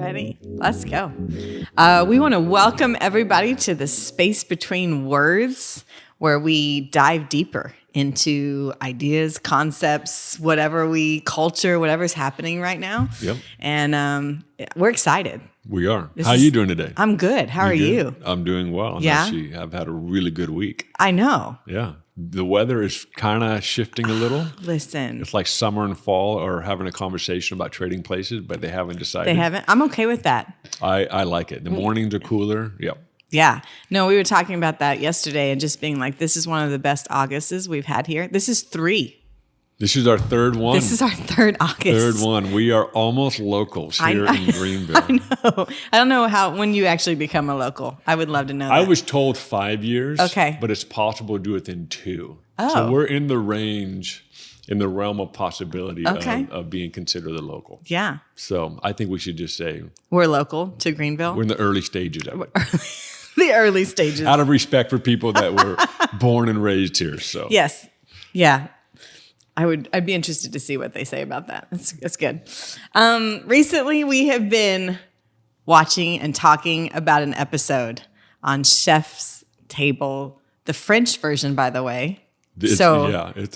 Ready? Let's go. We want to welcome everybody to the Space Between Words, where we dive deeper into ideas, concepts, whatever's happening right now. Yep. And we're excited. We are. How are you doing today? I'm good. How are you? I'm doing well. Yeah? Actually, I've had a really good week. I know. Yeah. The weather is kind of shifting a little. Listen. It's like summer and fall are having a conversation about trading places, but they haven't decided. They haven't? I'm okay with that. I like it. The mornings are cooler. Yep. Yeah. No, we were talking about that yesterday and just being like, this is one of the best Augusts we've had here. This is 3. This is our third one. This is our third August. Third one. We are almost locals here in Greenville. I know. I don't know when you actually become a local. I would love to know that. I was told 5 years. Okay. But it's possible to do it in 2. Oh. So we're in the range, in the realm of possibility Okay. of being considered a local. Yeah. So I think we should just say We're local to Greenville. we're in the early stages of it. The early stages. Out of respect for people that were born and raised here. So Yes. Yeah. I'd be interested to see what they say about that. That's good. Recently, we have been watching and talking about an episode on Chef's Table, the French version, by the way. it's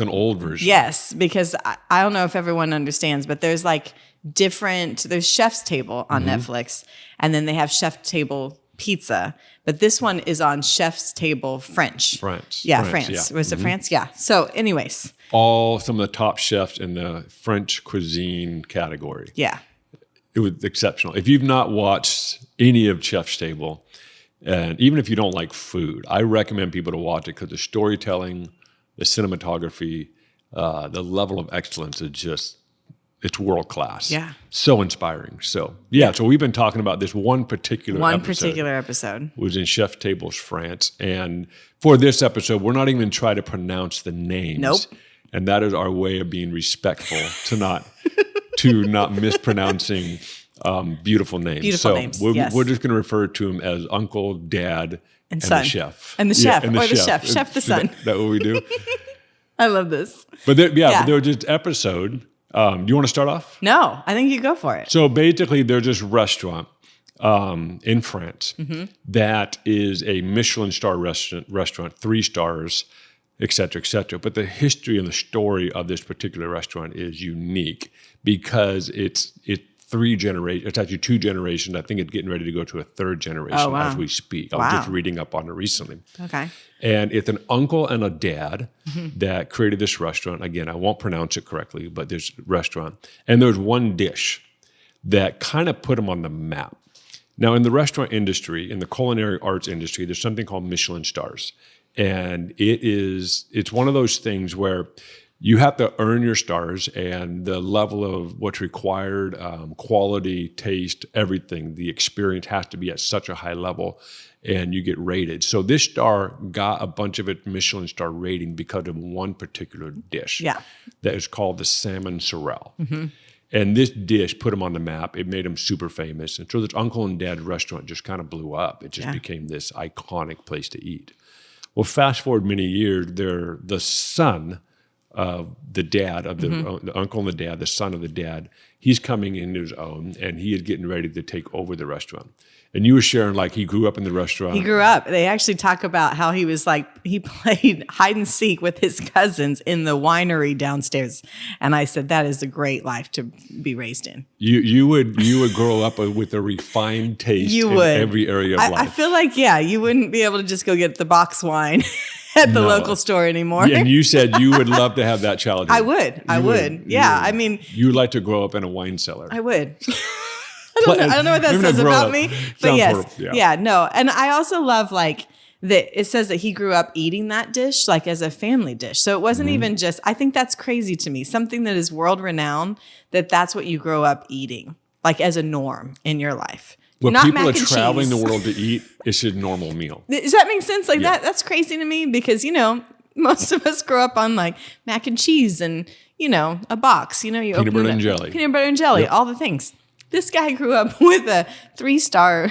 an old version. Yes, because I don't know if everyone understands, but there's there's Chef's Table on Netflix, and then they have Chef's Table Pizza. But this one is on Chef's Table French. Yeah, France. Yeah. Was it France? Yeah. So anyways. Some of the top chefs in the French cuisine category. Yeah. It was exceptional. If you've not watched any of Chef's Table, and even if you don't like food, I recommend people to watch it because the storytelling, the cinematography, the level of excellence is just, it's world class. Yeah. So inspiring. So we've been talking about this one particular episode. Was in Chef's Table's France. And for this episode, we're not even trying to pronounce the names. Nope. And that is our way of being respectful to not mispronouncing beautiful names. We're just going to refer to him as Uncle, Dad, and son. the chef. And the chef. Chef the son. That what we do? I love this. But there was this episode. Do you want to start off? No, I think you go for it. So basically, there's this restaurant in France that is a Michelin star restaurant, 3 stars, et cetera, et cetera. But the history and the story of this particular restaurant is unique because it's 3 generations. It's actually 2 generations. I think it's getting ready to go to a 3rd generation as we speak. I was just reading up on it recently. Okay. And it's an uncle and a dad that created this restaurant. Again, I won't pronounce it correctly, but this restaurant. And there's one dish that kind of put them on the map. Now, in the restaurant industry, in the culinary arts industry, there's something called Michelin stars. And it's one of those things where you have to earn your stars, and the level of what's required, quality, taste, everything, the experience has to be at such a high level, and you get rated. So this star got a bunch of its Michelin star rating because of one particular dish that is called the Salmon sorrel. And this dish put them on the map. It made them super famous. And so this Uncle and Dad restaurant just kind of blew up. It just became this iconic place to eat. Well, fast forward many years, the son of the dad, of the uncle and the dad, the son of the dad, he's coming into his own, and he is getting ready to take over the restaurant. And you were sharing, he grew up in the restaurant. He grew up. They actually talk about how he was he played hide and seek with his cousins in the winery downstairs. And I said, that is a great life to be raised in. You would grow up with a refined taste in every area of life. I feel like, you wouldn't be able to just go get the box wine at the local store anymore. And you said you would love to have that childhood. I would. Yeah. I mean, you would like to grow up in a wine cellar. I would. I don't know what that says about me, but yes. No. And I also love that it says that he grew up eating that dish as a family dish. So it wasn't even just, I think that's crazy to me. Something that is world renowned, that's what you grow up eating, as a norm in your life. When people are traveling the world to eat, it's just a normal meal. Does that make sense? That's crazy to me because, most of us grow up on mac and cheese and, a box, you peanut butter and jelly, all the things. This guy grew up with a 3-star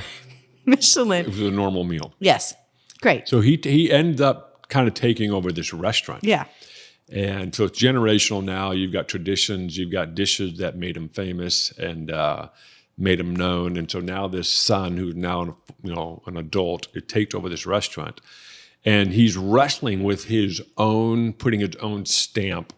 Michelin. It was a normal meal. Yes. Great. So he ended up kind of taking over this restaurant. Yeah. And so it's generational now. You've got traditions. You've got dishes that made him famous. And made him known. And so now this son, who's now an adult, it takes over this restaurant. And he's wrestling with putting his own stamp,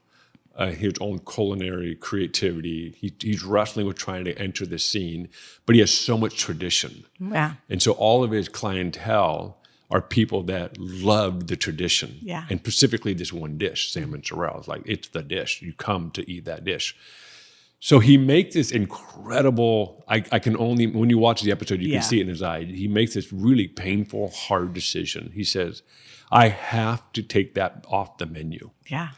his own culinary creativity. He's wrestling with trying to enter the scene, but he has so much tradition. Yeah. And so all of his clientele are people that loved the tradition. Yeah. And specifically this one dish, salmon sorrel. It's like, it's the dish. You come to eat that dish. So he makes this incredible, when you watch the episode, you can see it in his eye. He makes this really painful, hard decision. He says, I have to take that off the menu. Yeah.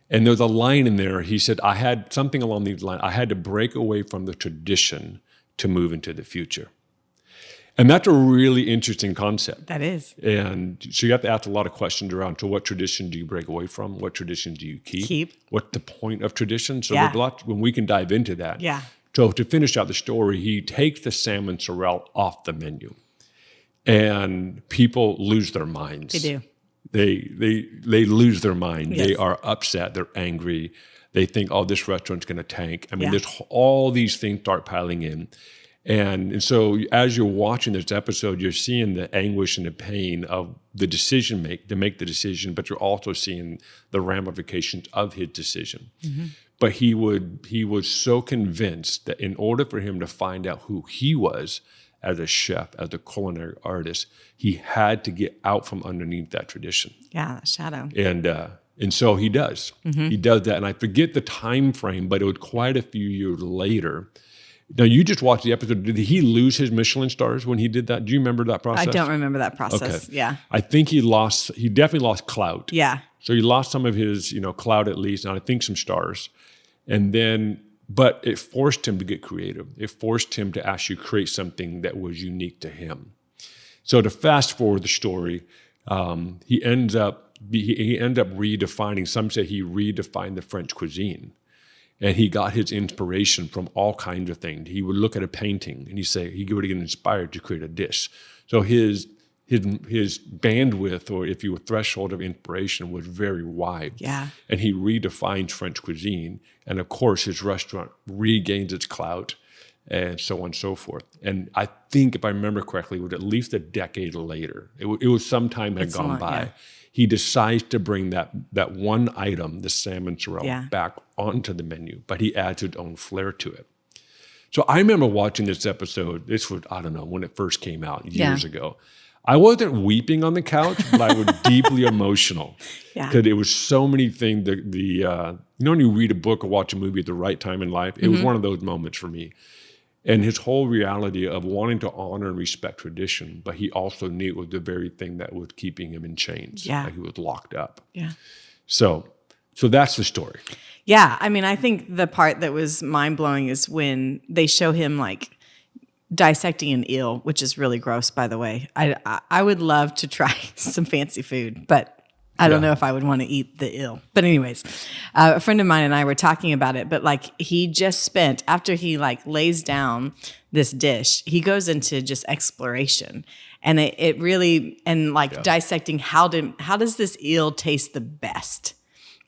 And there's a line in there. He said, I had something along these lines. I had to break away from the tradition to move into the future. And that's a really interesting concept. That is. And so you have to ask a lot of questions around, so what tradition do you break away from? What tradition do you keep? What's the point of tradition? So there's a lot, when we can dive into that. Yeah. So to finish out the story, he takes the salmon sorrel off the menu. And people lose their minds. They do. They lose their mind. Yes. They are upset. They're angry. They think, oh, this restaurant's going to tank. I mean, there's all these things start piling in. And so as you're watching this episode, you're seeing the anguish and the pain of the decision to make the decision, but you're also seeing the ramifications of his decision. Mm-hmm. But he was so convinced that in order for him to find out who he was as a chef, as a culinary artist, he had to get out from underneath that tradition. Yeah, that shadow. And so he does. Mm-hmm. He does that. And I forget the time frame, but it was quite a few years later. Now, you just watched the episode. Did he lose his Michelin stars when he did that? Do you remember that process? I don't remember that process. Okay. Yeah. I think he definitely lost clout. Yeah. So he lost some of his, clout at least, and I think some stars. And then, but it forced him to get creative. It forced him to actually create something that was unique to him. So to fast forward the story, he ends up redefining, some say he redefined the French cuisine. And he got his inspiration from all kinds of things. He would look at a painting and he would get inspired to create a dish. So his bandwidth, or if you will, threshold of inspiration was very wide. Yeah. And he redefined French cuisine. And of course, his restaurant regains its clout and so on and so forth. And I think, if I remember correctly, it was at least a decade later. It was some time had gone by. Yeah. He decides to bring that one item, the salmon sorrel, back onto the menu, but he adds his own flair to it. So I remember watching this episode. This was, I don't know, when it first came out years ago. I wasn't weeping on the couch, but I was deeply emotional because it was so many things. When you read a book or watch a movie at the right time in life, it was one of those moments for me. And his whole reality of wanting to honor and respect tradition, but he also knew it was the very thing that was keeping him in chains. Yeah. Like he was locked up. Yeah. So that's the story. Yeah. I mean, I think the part that was mind-blowing is when they show him like dissecting an eel, which is really gross, by the way. I would love to try some fancy food, but I don't know if I would want to eat the eel. But anyways, a friend of mine and I were talking about it, but like he just spent, after he like lays down this dish, he goes into just exploration. And it really, and like dissecting how does this eel taste the best?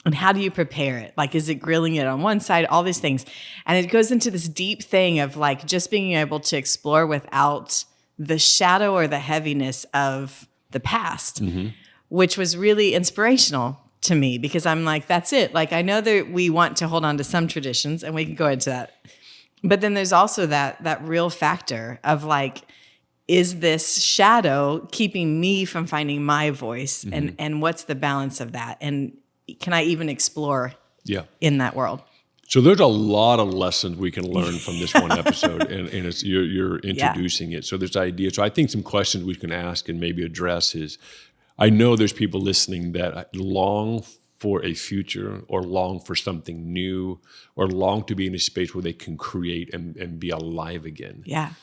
And how do you prepare it? Like, is it grilling it on one side? All these things. And it goes into this deep thing of like just being able to explore without the shadow or the heaviness of the past. Mm-hmm. Which was really inspirational to me because I'm like, that's it. Like, I know that we want to hold on to some traditions and we can go into that. But then there's also that real factor of like, is this shadow keeping me from finding my voice? Mm-hmm. And what's the balance of that? And can I even explore in that world? So there's a lot of lessons we can learn from this one episode, and it's, you're introducing it. So there's ideas. So I think some questions we can ask and maybe address is, I know there's people listening that long for a future or long for something new or long to be in a space where they can create and be alive again. Yeah.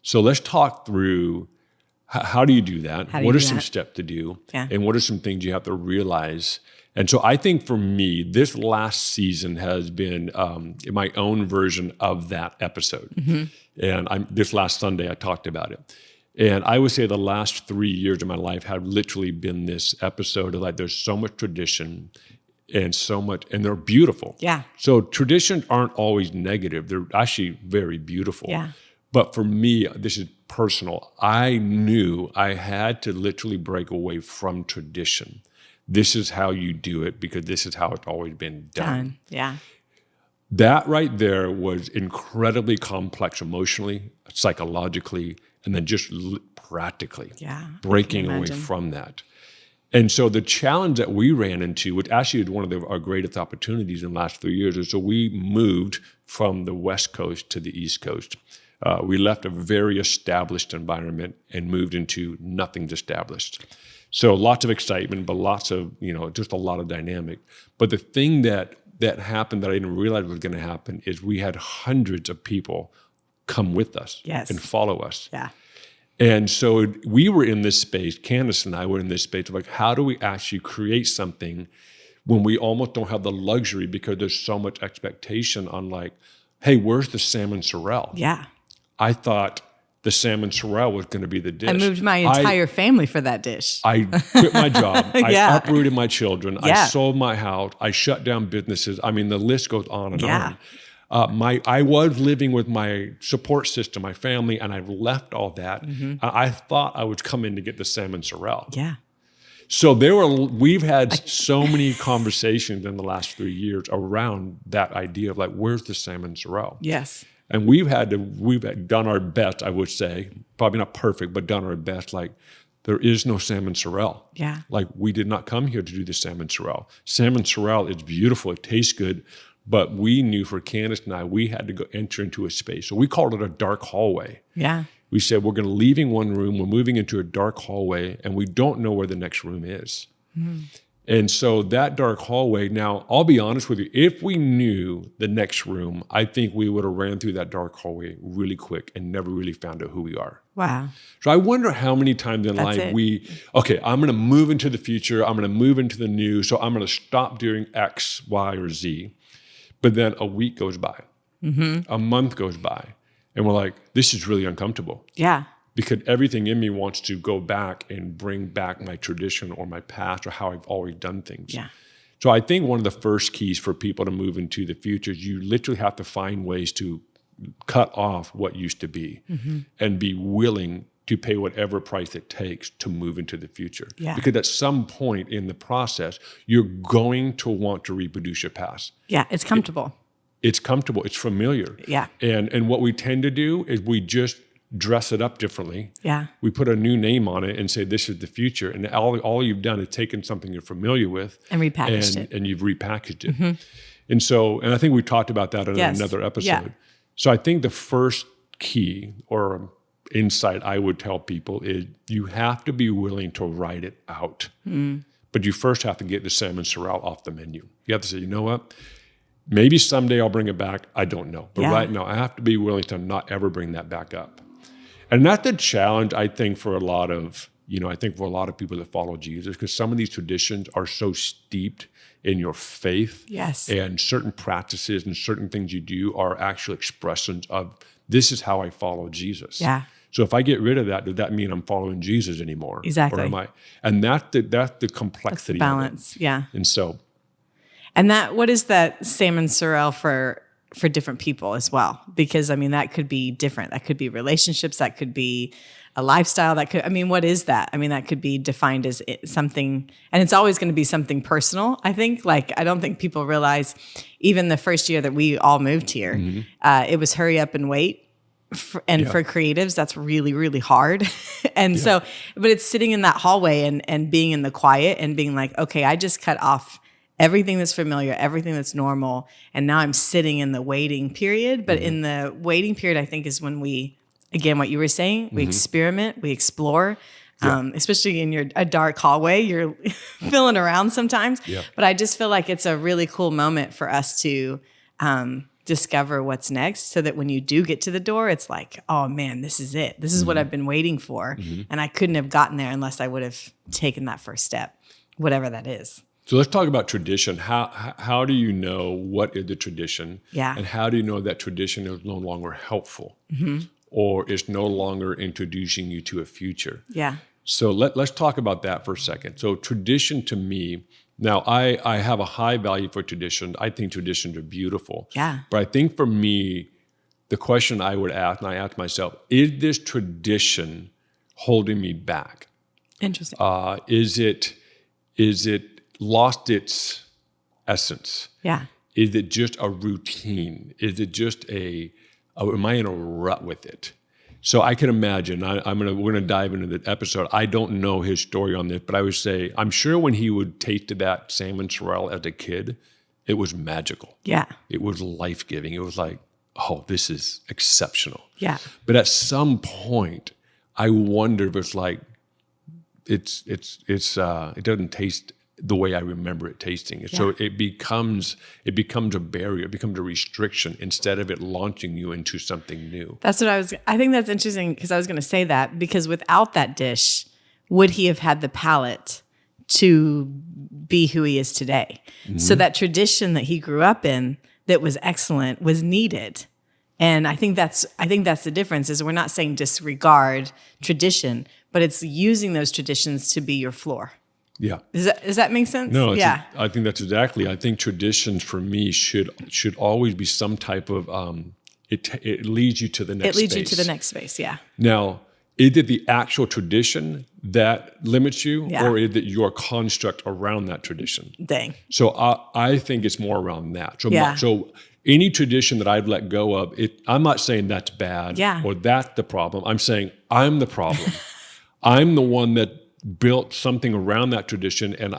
So let's talk through how do you do that? What are some steps to do? Yeah. And what are some things you have to realize? And so I think for me, this last season has been my own version of that episode. Mm-hmm. And this last Sunday, I talked about it. And I would say the last 3 years of my life have literally been this episode of like, there's so much tradition and so much, and they're beautiful. Yeah. So traditions aren't always negative. They're actually very beautiful. Yeah. But for me, this is personal. I knew I had to literally break away from tradition. This is how you do it because this is how it's always been done. Yeah. That right there was incredibly complex emotionally, psychologically, and then just practically. Breaking away from that. And so the challenge that we ran into, which actually is one of our greatest opportunities in the last 3 years, is so we moved from the West Coast to the East Coast. We left a very established environment and moved into nothing's established. So lots of excitement, but lots of, just a lot of dynamic. But the thing that happened that I didn't realize was going to happen is we had hundreds of people come with us and follow us. Yeah. And so we were in this space, Candace and I were in this space of like, how do we actually create something when we almost don't have the luxury because there's so much expectation on like, hey, where's the salmon sorrel? Yeah. I thought the salmon sorrel was going to be the dish. I moved my entire family for that dish. I quit my job. I uprooted my children. I sold my house. I shut down businesses. I mean, the list goes on and on. I was living with my support system, my family, and I left all that. I thought I was coming to get the salmon sorrel. Yeah. So we've had so many conversations in the last 3 years around that idea of like, where's the salmon sorrel? Yes. And we've done our best, I would say, probably not perfect, but done our best. Like, there is no salmon sorrel. Yeah. Like, we did not come here to do the salmon sorrel. Salmon sorrel is beautiful. It tastes good. But we knew for Candace and I, we had to go enter into a space. So we called it a dark hallway. Yeah. We said, we're going to leaving one room, we're moving into a dark hallway, and we don't know where the next room is. And so that dark hallway, now, I'll be honest with you, if we knew the next room, I think we would have ran through that dark hallway really quick and never really found out who we are. Wow. So I wonder how many times in life I'm going to move into the future, I'm going to move into the new, so I'm going to stop doing X, Y, or Z. But then a week goes by, a month goes by, and we're like, this is really uncomfortable. Yeah. Because everything in me wants to go back and bring back my tradition or my past or how I've always done things. Yeah. So I think one of the first keys for people to move into the future is you literally have to find ways to cut off what used to be and be willing to pay whatever price it takes to move into the future. Yeah. Because at some point in the process, you're going to want to reproduce your past. Yeah, it's comfortable. It's comfortable. It's familiar. Yeah. And what we tend to do is we just dress it up differently. Yeah. We put a new name on it and say, this is the future. And all you've done is taken something you're familiar with and repackaged it. And you've repackaged it. And I think we talked about that in another episode. Yeah. So I think the first key or insight I would tell people is you have to be willing to write it out. But you first have to get the salmon sorrel off the menu. You have to say, you know what? Maybe someday I'll bring it back. I don't know. But right now, I have to be willing to not ever bring that back up. And that's the challenge, I think, for a lot of people that follow Jesus, because some of these traditions are so steeped in your faith. Yes. And certain practices and certain things you do are actual expressions of, this is how I follow Jesus. Yeah. So if I get rid of that, does that mean I'm following Jesus anymore? Exactly. Or am I? And that's the complexity. That's the balance. Of it. Yeah. And so. And what is that salmon sorrel for different people as well? Because I mean, that could be different. That could be relationships. That could be a lifestyle. What is that? I mean, that could be defined as something, and it's always going to be something personal. I think, I don't think people realize, even the first year that we all moved here, it was hurry up and wait. For creatives, that's really, really hard. And so, but it's sitting in that hallway and being in the quiet and being like, okay, I just cut off everything that's familiar, everything that's normal. And now I'm sitting in the waiting period. But in the waiting period, I think is when we, again, what you were saying, we experiment, we explore, especially in a dark hallway, you're feeling around sometimes. Yeah. But I just feel like it's a really cool moment for us to discover what's next, so that when you do get to the door, it's like, oh man, this is it. This is what I've been waiting for. And I couldn't have gotten there unless I would have taken that first step, whatever that is. So let's talk about tradition. How do you know what is the tradition? Yeah. And how do you know that tradition is no longer helpful or is no longer introducing you to a future? Yeah. So let's talk about that for a second. So tradition to me, now I have a high value for tradition. I think traditions are beautiful. Yeah. But I think for me, the question I would ask, and I ask myself, is this tradition holding me back? Interesting. Is it lost its essence? Yeah. Is it just a routine? Is it just am I in a rut with it? So I can imagine, we're gonna dive into the episode. I don't know his story on this, but I would say, I'm sure when he would taste that salmon sorrel as a kid, it was magical. Yeah. It was life-giving. It was like, oh, this is exceptional. Yeah. But at some point, I wonder if it's like, it doesn't taste the way I remember it tasting. Yeah. So it becomes a barrier, it becomes a restriction instead of it launching you into something new. That's what I think that's interesting, because I was going to say that, because without that dish, would he have had the palate to be who he is today? Mm-hmm. So that tradition that he grew up in that was excellent was needed. And I think that's the difference, is we're not saying disregard tradition, but it's using those traditions to be your floor. Yeah. Does that make sense? No, yeah. I think that's exactly. I think traditions for me should always be some type of it leads you to the next space. It leads you to the next space, yeah. Now, is it the actual tradition that limits you, or is it your construct around that tradition? Dang. So I think it's more around that. So any tradition that I've let go of, I'm not saying that's bad or that's the problem. I'm saying I'm the problem. I'm the one that built something around that tradition, and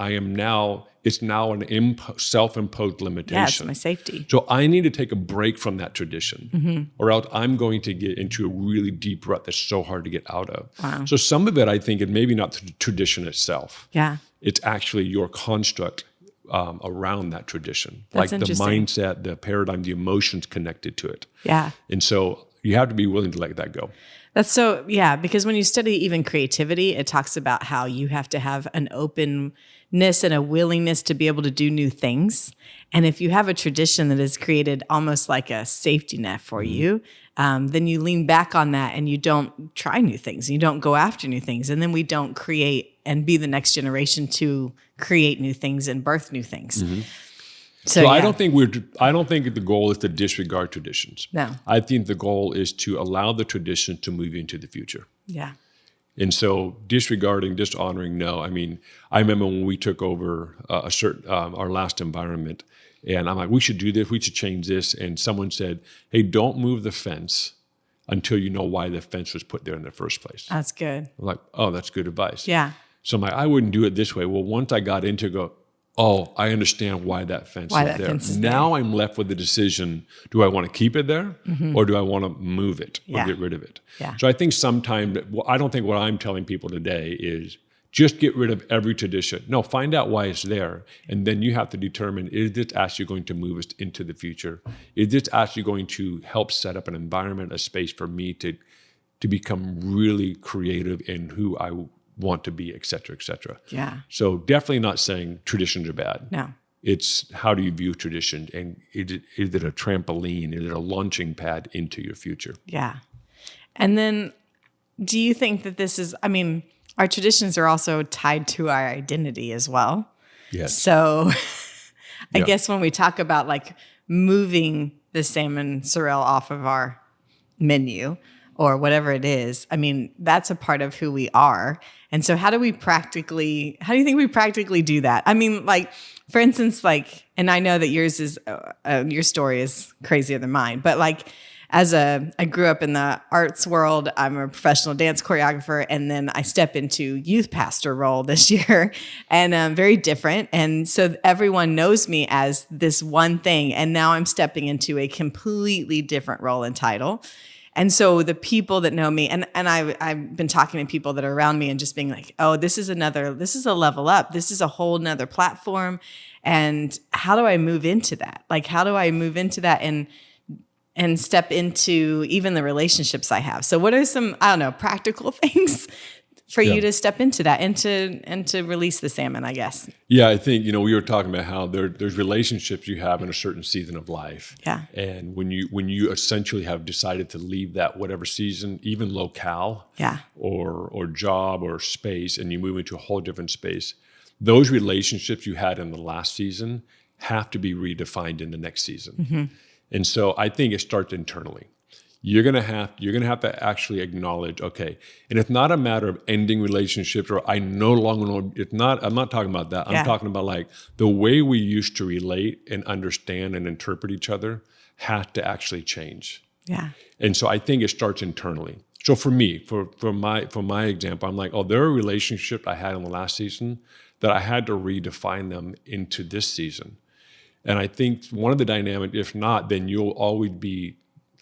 it's now an self-imposed limitation. Yeah, it's my safety. So I need to take a break from that tradition, or else I'm going to get into a really deep rut that's so hard to get out of. Wow. So some of it, I think, it maybe not the tradition itself. Yeah. It's actually your construct around that tradition. That's like the mindset, the paradigm, the emotions connected to it. Yeah. And so you have to be willing to let that go. That's so, yeah, because when you study even creativity, it talks about how you have to have an openness and a willingness to be able to do new things. And if you have a tradition that is created almost like a safety net for you, then you lean back on that and you don't try new things. You don't go after new things. And then we don't create and be the next generation to create new things and birth new things. Mm-hmm. So I don't think the goal is to disregard traditions. No. I think the goal is to allow the tradition to move into the future. Yeah. And so disregarding, dishonoring, no. I mean, I remember when we took over our last environment, and I'm like, we should do this, we should change this. And someone said, hey, don't move the fence until you know why the fence was put there in the first place. That's good. I'm like, oh, that's good advice. Yeah. So I'm like, I wouldn't do it this way. Well, once I got into oh, I understand why that fence is there. Now I'm left with the decision, do I want to keep it there or do I want to move it or get rid of it? Yeah. So I think I don't think what I'm telling people today is just get rid of every tradition. No, find out why it's there. And then you have to determine, is this actually going to move us into the future? Is this actually going to help set up an environment, a space for me to become really creative in who I want to be, et cetera, et cetera. Yeah. So definitely not saying traditions are bad. No. It's how do you view tradition, and is it a trampoline? Is it a launching pad into your future? Yeah. And then do you think that this is, our traditions are also tied to our identity as well. Yes. So I guess when we talk about like moving the salmon sorrel off of our menu or whatever it is, that's a part of who we are. And so how do you think we practically do that? For instance, and I know that yours is, your story is crazier than mine, but I grew up in the arts world. I'm a professional dance choreographer, and then I step into youth pastor role this year, and very different. And so everyone knows me as this one thing, and now I'm stepping into a completely different role and title. And so the people that know me, and I've been talking to people that are around me and just being like, oh, this is a level up. This is a whole nother platform. And how do I move into that? How do I move into that and step into even the relationships I have? So what are some, practical things for you to step into that and to release the salmon, I guess? Yeah, I think, we were talking about how there's relationships you have in a certain season of life. Yeah. And when you essentially have decided to leave that whatever season, even locale or job or space, and you move into a whole different space, those relationships you had in the last season have to be redefined in the next season. Mm-hmm. And so I think it starts internally. you're gonna have to actually acknowledge, okay, and it's not a matter of ending relationships or I no longer know. It's not. I'm not talking about that. I'm talking about like the way we used to relate and understand and interpret each other has to actually change. Yeah. And so I think it starts internally. So for me, for my example, I'm like, oh, there are relationships I had in the last season that I had to redefine them into this season. And I think one of the dynamics, if not, then you'll always be,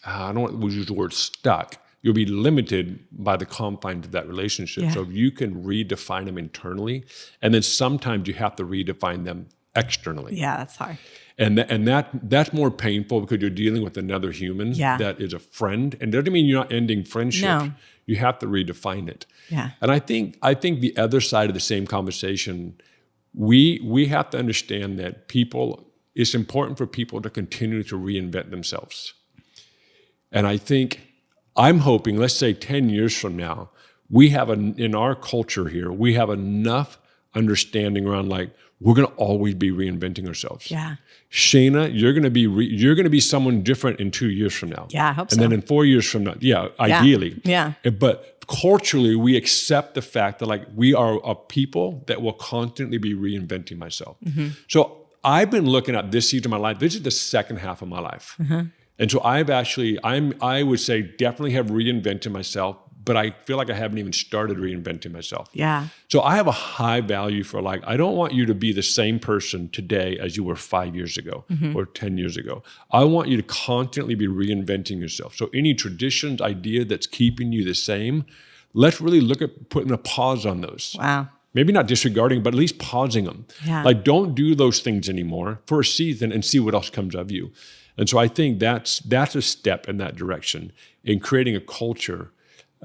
I don't want to use the word stuck. You'll be limited by the confines of that relationship. Yeah. So if you can redefine them internally, and then sometimes you have to redefine them externally. Yeah, that's hard. And that's more painful because you're dealing with another human that is a friend. And it doesn't mean you're not ending friendship. No. You have to redefine it. Yeah. And I think the other side of the same conversation, we have to understand that it's important for people to continue to reinvent themselves. And I think I'm hoping, let's say 10 years from now, we have in our culture here, we have enough understanding around like, we're going to always be reinventing ourselves. Yeah. Shayna, you're going to be someone different in 2 years from now. Yeah, I hope so. And then in 4 years from now, ideally. Yeah. But culturally, we accept the fact that like we are a people that will constantly be reinventing myself. Mm-hmm. So I've been looking at this season of my life. This is the second half of my life. Mm-hmm. And so I would say definitely have reinvented myself, but I feel like I haven't even started reinventing myself. Yeah. So I have a high value for like, I don't want you to be the same person today as you were 5 years ago or 10 years ago. I want you to constantly be reinventing yourself. So any traditions, idea that's keeping you the same, let's really look at putting a pause on those. Wow. Maybe not disregarding, but at least pausing them. Yeah. Like don't do those things anymore for a season and see what else comes of you. And so I think that's a step in that direction in creating a culture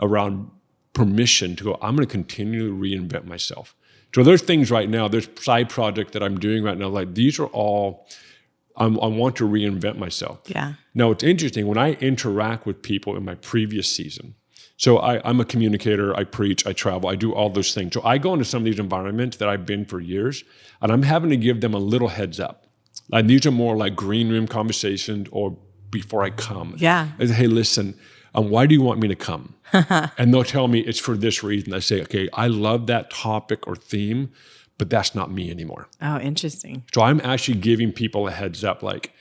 around permission to go, I'm going to continue to reinvent myself. So there's things right now, there's side projects that I'm doing right now, like these are all, I want to reinvent myself. Yeah. Now it's interesting, when I interact with people in my previous season, so I'm a communicator, I preach, I travel, I do all those things. So I go into some of these environments that I've been for years, and I'm having to give them a little heads up. Like these are more like green room conversations or before I come. Yeah. I say, hey, listen, why do you want me to come? And they'll tell me it's for this reason. I say, okay, I love that topic or theme, but that's not me anymore. Oh, interesting. So I'm actually giving people a heads up, like,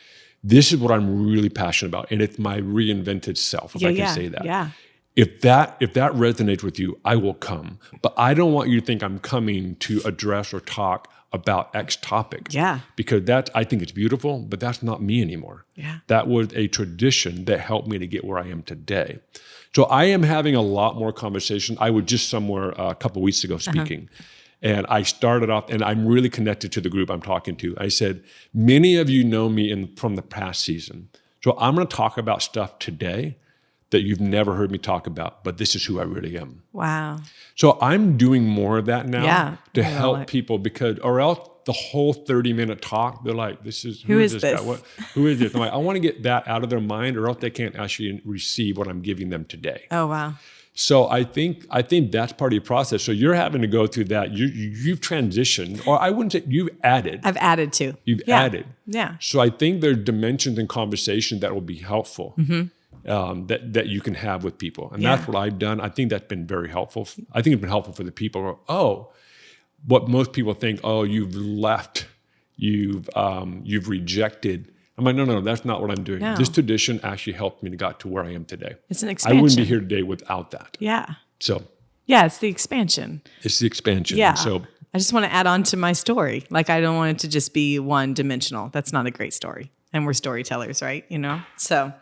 this is what I'm really passionate about. And it's my reinvented self, if I can say that. Yeah. If that resonates with you, I will come. But I don't want you to think I'm coming to address or talk about X topic. Yeah. Because I think it's beautiful, but that's not me anymore. Yeah. That was a tradition that helped me to get where I am today. So I am having a lot more conversation. I was just somewhere a couple of weeks ago speaking. And I started off, and I'm really connected to the group I'm talking to. I said, many of you know me from the past season. So I'm going to talk about stuff today that you've never heard me talk about, but this is who I really am. Wow. So I'm doing more of that now to help people, because, or else the whole 30-minute talk, they're like, who is this guy? Who is this? I'm like, I want to get that out of their mind, or else they can't actually receive what I'm giving them today. Oh, wow. So I think that's part of your process. So you're having to go through that. You've transitioned, or I wouldn't say you've added. I've added too. You've added. Yeah. So I think there are dimensions in conversation that will be helpful. That you can have with people. And that's what I've done. I think that's been very helpful. I think it's been helpful for the people. What most people think, you've left, you've rejected. I'm like, no, that's not what I'm doing. No. This tradition actually helped me to get to where I am today. It's an expansion. I wouldn't be here today without that. Yeah. So. Yeah, it's the expansion. It's the expansion. Yeah. So I just want to add on to my story. Like, I don't want it to just be one dimensional. That's not a great story. And we're storytellers, right? So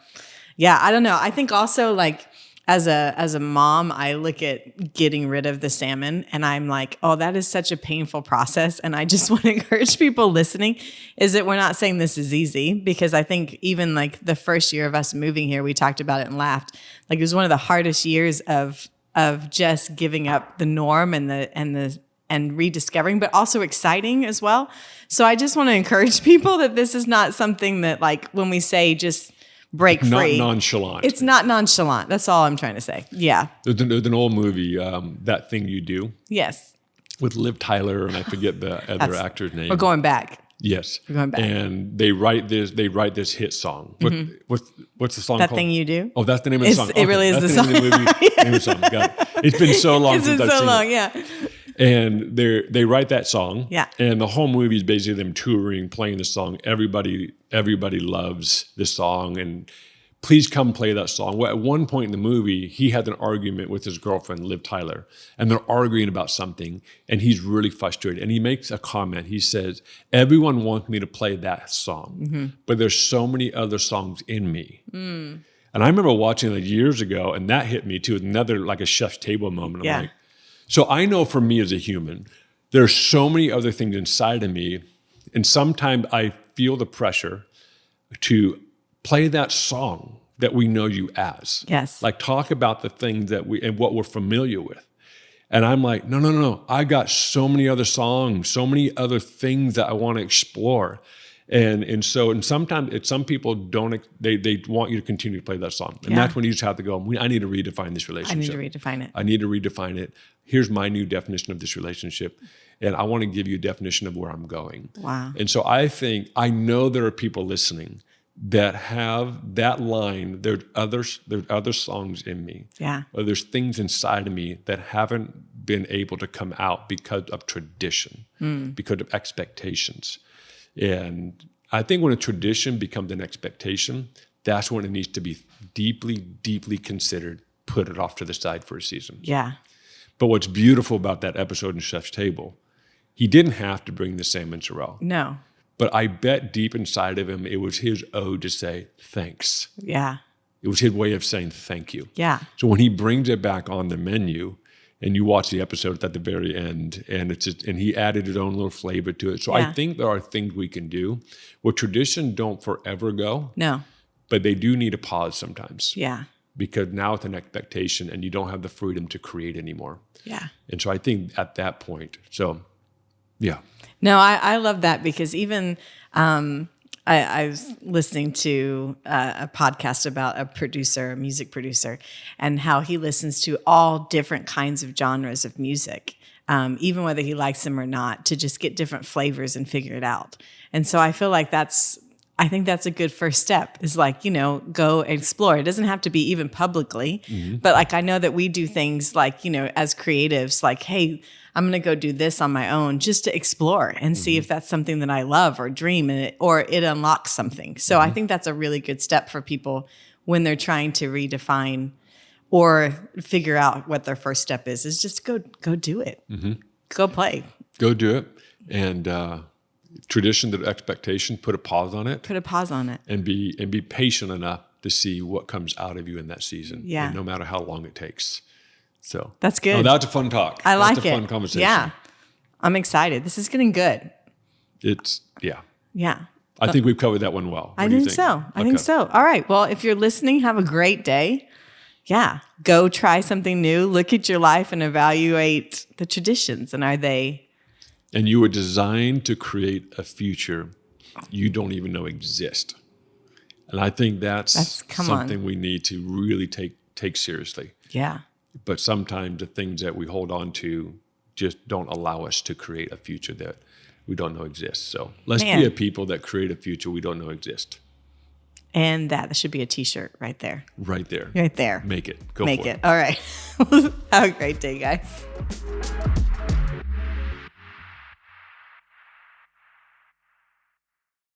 yeah, I don't know. I think also, like, as a mom, I look at getting rid of the salmon and I'm like, oh, that is such a painful process. And I just want to encourage people listening is that we're not saying this is easy, because I think even like the first year of us moving here, we talked about it and laughed. Like, it was one of the hardest years of just giving up the norm and rediscovering, but also exciting as well. So I just want to encourage people that this is not something that, like, when we say just break free. Not nonchalant. It's not nonchalant. That's all I'm trying to say. Yeah. There's an old movie, That Thing You Do. Yes. With Liv Tyler, and I forget the other actor's name. We're going back. Yes. We're going back. And they write this hit song. What's the song That called? Thing You Do? Oh, that's the name of the song. It really is the song. Name of the name of the song. Got it. It's been so long since I've seen it. Yeah. And they write that song. Yeah. And the whole movie is basically them touring, playing the song. Everybody loves the song, and please come play that song. Well, at one point in the movie, he had an argument with his girlfriend, Liv Tyler, and they're arguing about something, and he's really frustrated. And he makes a comment. He says, everyone wants me to play that song, but there's so many other songs in me. And I remember watching it years ago, and that hit me too. Another like a chef's table moment. I'm like, so I know for me as a human, there's so many other things inside of me, and sometimes I feel the pressure to play that song that we know you as. Yes. Like talk about the things that and what we're familiar with. And I'm like, no. I got so many other songs, so many other things that I want to explore. And sometimes some people don't, they want you to continue to play that song. And that's when you just have to go, I need to redefine this relationship. I need to redefine it. Here's my new definition of this relationship. And I want to give you a definition of where I'm going. Wow. And so I know there are people listening that have that line. There's other songs in me. Yeah. Or there's things inside of me that haven't been able to come out because of tradition, because of expectations. And I think when a tradition becomes an expectation, that's when it needs to be deeply, deeply considered, put it off to the side for a season. Yeah. But what's beautiful about that episode in Chef's Table, he didn't have to bring the salmon sorrel. No. But I bet deep inside of him, it was his ode to say thanks. Yeah. It was his way of saying thank you. Yeah. So when he brings it back on the menu, and you watch the episode at the very end, and and he added his own little flavor to it. So I think there are things we can do where tradition don't forever go. No. But they do need a pause sometimes. Yeah. Because now it's an expectation, and you don't have the freedom to create anymore. Yeah. And so I think at that point, yeah. No, I love that because even I was listening to a podcast about a music producer, and how he listens to all different kinds of genres of music, even whether he likes them or not, to just get different flavors and figure it out. And so I feel like I think that's a good first step, is like, go explore. It doesn't have to be even publicly, but like, I know that we do things like, as creatives, like, hey, I'm going to go do this on my own just to explore and see if that's something that I love or dream, or it unlocks something. So I think that's a really good step for people when they're trying to redefine or figure out what their first step is just go do it. Go play. Go do it. And tradition to expectation, put a pause on it. And be patient enough to see what comes out of you in that season. Yeah. And no matter how long it takes. So that's good. Oh, that's a fun talk. I like it. That's a fun conversation. Yeah. I'm excited. This is getting good. Yeah. I think we've covered that one well. I think so. All right. Well, if you're listening, have a great day. Yeah. Go try something new. Look at your life and evaluate the traditions. And are they? And you were designed to create a future you don't even know exist. And I think that's something we need to really take seriously. Yeah. But sometimes the things that we hold on to just don't allow us to create a future that we don't know exists. So let's be a people that create a future we don't know exist. And that should be a t-shirt right there. Right there. Right there. Make it. Go Make for it. All right. Have a great day, guys.